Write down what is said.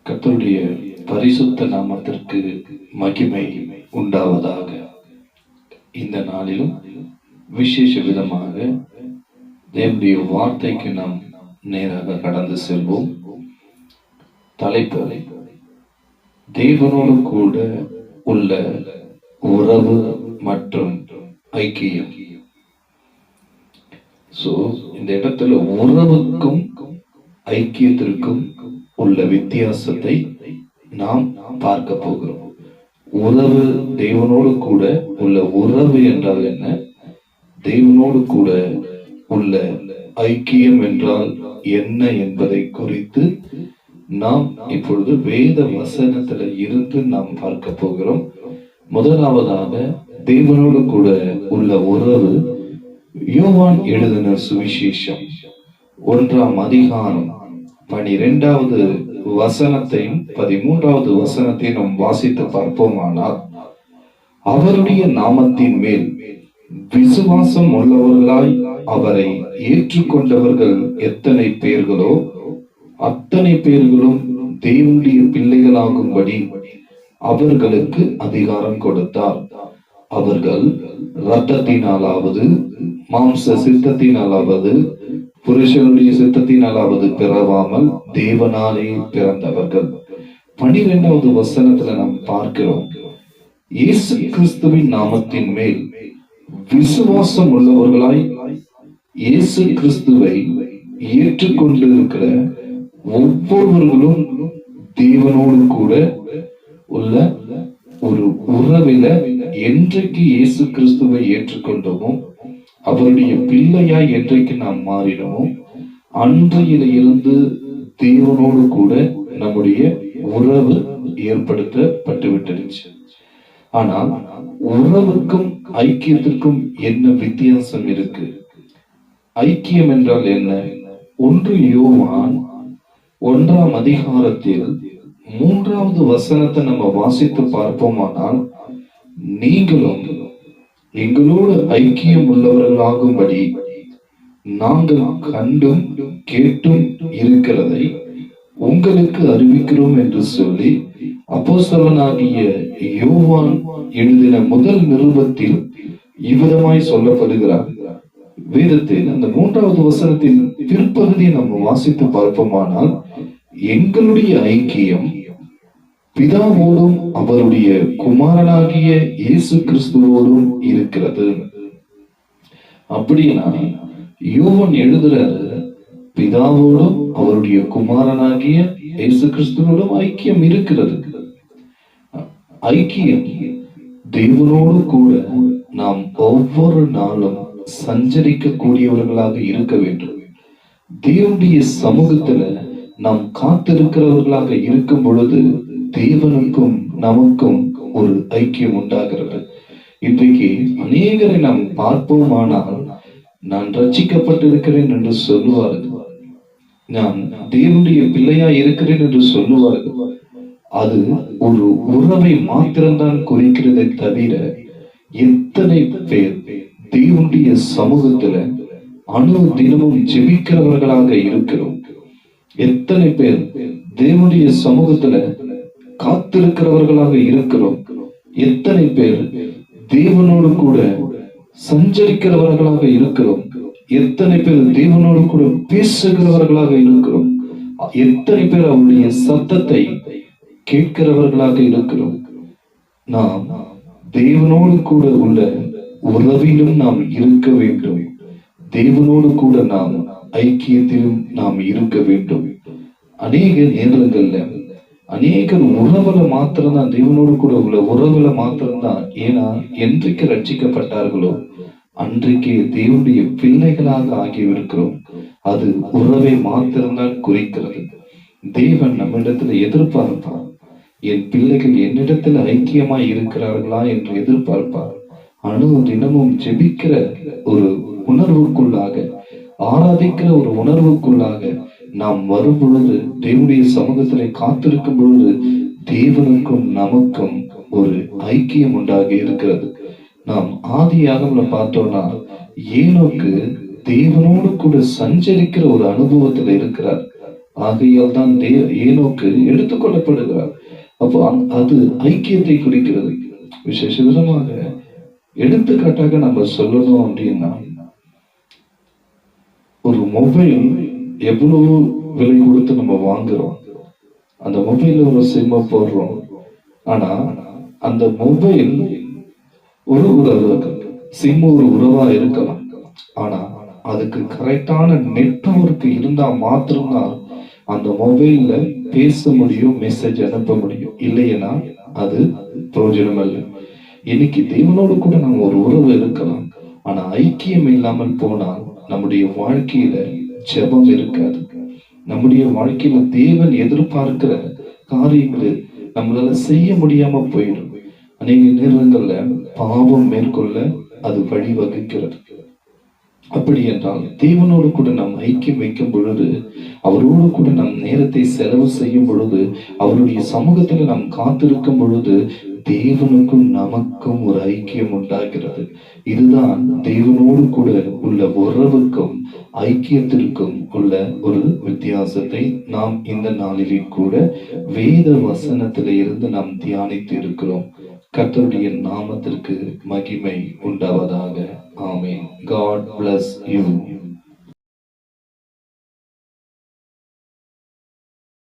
கர்த்தருடைய பரிசுத்த நாமத்திற்கு மகிமை உண்டாவதாக. இந்த நாளிலும் விசேஷ விதமாக தேவனுடைய வார்த்தைக்கு நாம் நேராக கடந்து செல்வோம். தலைப்பு: தேவனோடு கூட உள்ள உறவு மற்றும் ஐக்கியம். இந்த இடத்துல உறவுக்கும் ஐக்கியத்திற்கும் உள்ள வித்தியாசத்தை நாம் பார்க்க போகிறோம். உறவு, தேவனோடு கூட உள்ள உறவு என்றால் என்ன, தேவனோடு கூட உள்ள ஐக்கியம் என்றால் என்ன என்பதை குறித்து நாம் இப்பொழுது வேத வசனத்துல இருந்து நாம் பார்க்க போகிறோம். முதலாவதாக தேவனோடு கூட உள்ள உறவு. யோவான் எழுதின சுவிசேஷம் 1ஆம் அதிகாரம் 12வது வசனத்தையும் 13வது வசனத்தையும் நாம் வாசித்து பார்ப்போமானால், அவருடைய நாமத்தின் மேல் விசுவாசம் உள்ளவர்களாய் அவரை ஏற்றுக்கொண்டவர்கள் எத்தனை பேர்களோ அத்தனை பேர்களும் தேவனுடைய பிள்ளைகளாகும்படி அவர்களுக்கு அதிகாரம் கொடுத்தார். அவர்கள் இரத்தத்தினாலாவது மாம்ச சித்தத்தினாலாவது புருஷனுடைய சித்தத்தினாலாவது பிறவாமல் தேவனாலே பிறந்தவர்கள். 12வது வசனத்துல நாம் பார்க்கிறோம், இயேசு கிறிஸ்துவின் நாமத்தின் மேல் விசுவாசம் உள்ளவர்களாய் இயேசு கிறிஸ்துவை ஏற்றுக்கொண்டிருக்கிற ஒவ்வொருவர்களும் தேவனோடு கூட உள்ள ஒரு உறவில என்றைக்கு இயேசு கிறிஸ்துவை ஏற்றுக்கொண்டோமோ, அவருடைய பிள்ளையாய் என்றைக்கு நாம் மாறினோமோ, அன்றையில இருந்து தேவனோடு கூட நம்முடைய உறவு ஏற்படுத்தப்பட்டு விட்டுருச்சு. ஆனால் உறவுக்கும் ஐக்கியத்திற்கும் என்ன வித்தியாசம் இருக்கு? ஐக்கியம் என்றால் என்ன? 1 யோவான் 1ஆம் அதிகாரத்தில் 3வது வசனத்தை நம்ம வாசித்து பார்ப்போமானால், நீங்களும் எங்களோடு ஐக்கியம் உள்ளவர்களாகும்படி நாங்கள் கண்டும் கேட்டும் இருக்கிறதை உங்களுக்கு அறிவிக்கிறோம் என்று சொல்லி அப்போஸ்தலனாகிய யோவான் எழுதின முதல் நிருபத்தில் இவ்விதமாய் சொல்லப்படுகிறார். வேதத்தில் அந்த 3வது வசனத்தின் பிற்பகுதியை நம்ம வாசித்து பார்ப்போமானால், எங்களுடைய ஐக்கியம் பிதாவோடும் அவருடைய குமாரனாகிய இயேசு கிறிஸ்துவோடும் இருக்கிறது. அப்படின்னா யோவான் எழுதுறாரு, பிதாவோடும் அவருடைய குமாரனாகிய இயேசு கிறிஸ்துவோடும் ஐக்கியம் இருக்கிறது. ஐக்கியம் தேவனோடு கூட நாம் ஒவ்வொரு நாளும் சஞ்சரிக்க கூடியவர்களாக இருக்க வேண்டும். தேவனுடைய சமூகத்துல நாம் காத்திருக்கிறவர்களாக இருக்கும் பொழுது தேவனுக்கும் நமக்கும் ஒரு ஐக்கியம் உண்டாகிறது. இன்றைக்கு அநேகரை நாம் பார்ப்போமானால், நான் ரட்சிக்கப்பட்டிருக்கிறேன் என்று சொல்லுவார்கள், நான் தேவனுடைய பிள்ளையா இருக்கிறேன் என்று சொல்லுவார்கள். அது ஒரு உறவை மாத்திரம்தான் குறிக்கிறதை தவிர, எத்தனை பேர் தேவனுடைய சமூகத்துல தினமும் ஜெபிக்கிறவர்களாக இருக்கிறோம்? எத்தனை பேர் தேவனுடைய சமூகத்துல காத்திருக்கிறவர்களாக இருக்கிறோம்? எத்தனை பேர் தேவனோடு கூட சஞ்சரிக்கிறவர்களாக இருக்கிறோம்? எத்தனை பேர் தேவனோடு கூட பேசுகிறவர்களாக இருக்கிறோம்? எத்தனை பேர் அவருடைய சத்தத்தை கேட்கிறவர்களாக இருக்கிறோம்? நாம் தேவனோடு கூட உள்ள உறவிலும் நாம் இருக்க வேண்டும். தேவனோடு கூட நாம் ஐக்கியத்திலும் நாம் இருக்க வேண்டும். அநேக நேரங்கள்ல அநேகர் உறவுல மாத்திரம்தான், தேவனோடு கூட உள்ள உறவுல மாத்திரம்தான், ஏன்னா என்றைக்கு ரட்சிக்கப்பட்டார்களோ அன்றைக்கு தேவனுடைய பிள்ளைகளாக ஆகியிருக்கிறோம். அது உறவை மாத்திரம்தான் குறிக்கிறது. தேவன் நம்மிடத்துல எதிர்பார்ப்பார், என் பிள்ளைகள் என்னிடத்துல ஐக்கியமாய் இருக்கிறார்களா என்று எதிர்பார்ப்பார். தினமும் ஜெபிக்கிற ஒரு உணர்வுக்குள்ளாக, ஆராதிக்கிற ஒரு உணர்வுக்குள்ளாக நாம் வரும் பொழுது, தேவனுடைய சமூகத்திலே காத்திருக்கும் பொழுது, தேவனுக்கும் நமக்கும் ஒரு ஐக்கியம் உண்டாகி இருக்கிறது. நாம் ஆதியாகமத்துல பார்த்தோம்னா, ஏனோக்கு தேவனோடு கூட சஞ்சரிக்கிற ஒரு அனுபவத்துல இருக்கிறார். ஆகையால் தான் ஏனோக்கு எடுத்துக்கொள்ளப்படுகிறார். அப்போ அது ஐக்கியத்தை குறிக்கிறது. விசேஷ விதமாக எடுத்துக்காட்டாக நம்ம சொல்லணும் அப்படின்னா, ஒரு மொபைல் எவ்வளவு விலை கொடுத்து நம்ம வாங்குறோம், அந்த மொபைல்ல ஒரு சிம்ம போடுறோம். ஆனா அந்த மொபைல் ஒரு உறவு, சிம் ஒரு உறவா இருக்கலாம். ஆனா அதுக்கு கரெக்டான நெட்வொர்க் இருந்தா மாத்திரம்தான் அந்த மொபைல்ல பேச முடியும், மெசேஜ் அனுப்ப முடியும். இல்லைன்னா அது பிரயோஜனம் அல்ல. இன்னைக்கு தேவனோடு கூட நம்ம ஒரு உறவு இருக்கலாம், ஆனா ஐக்கியம் இல்லாமல் போனால் நம்முடைய வாழ்க்கையில ஜெபம் இருக்காது. நம்முடைய வாழ்க்கையில தேவன் எதிர்பார்க்கிற காரியங்களை நம்மளால செய்ய முடியாம போயிடும். அநேக நேரங்கள்ல பாவம் மேற்கொள்ள அது வழிவகுக்கிறது. அப்படி என்றால் தேவனோடு கூட நாம் ஐக்கியம் வைக்கும் பொழுது, அவரோடு கூட நம் நேரத்தை செலவு செய்யும் பொழுது, அவருடைய சமூகத்துல நாம் காத்திருக்கும் பொழுது, தேவனுக்கும் நமக்கும் ஒரு ஐக்கியம் உண்டாகிறது. இதுதான் தேவனோடு கூட உள்ள உறவுக்கும் ஐக்கியத்திற்கும் உள்ள ஒரு வித்தியாசத்தை நாம் இந்த நாளிலே கூட வேத வசனத்தில இருந்து நாம் தியானித்து இருக்கிறோம். கர்த்தருடைய நாமத்திற்கு மகிமை உண்டாவதாக. ஆமென். God bless you.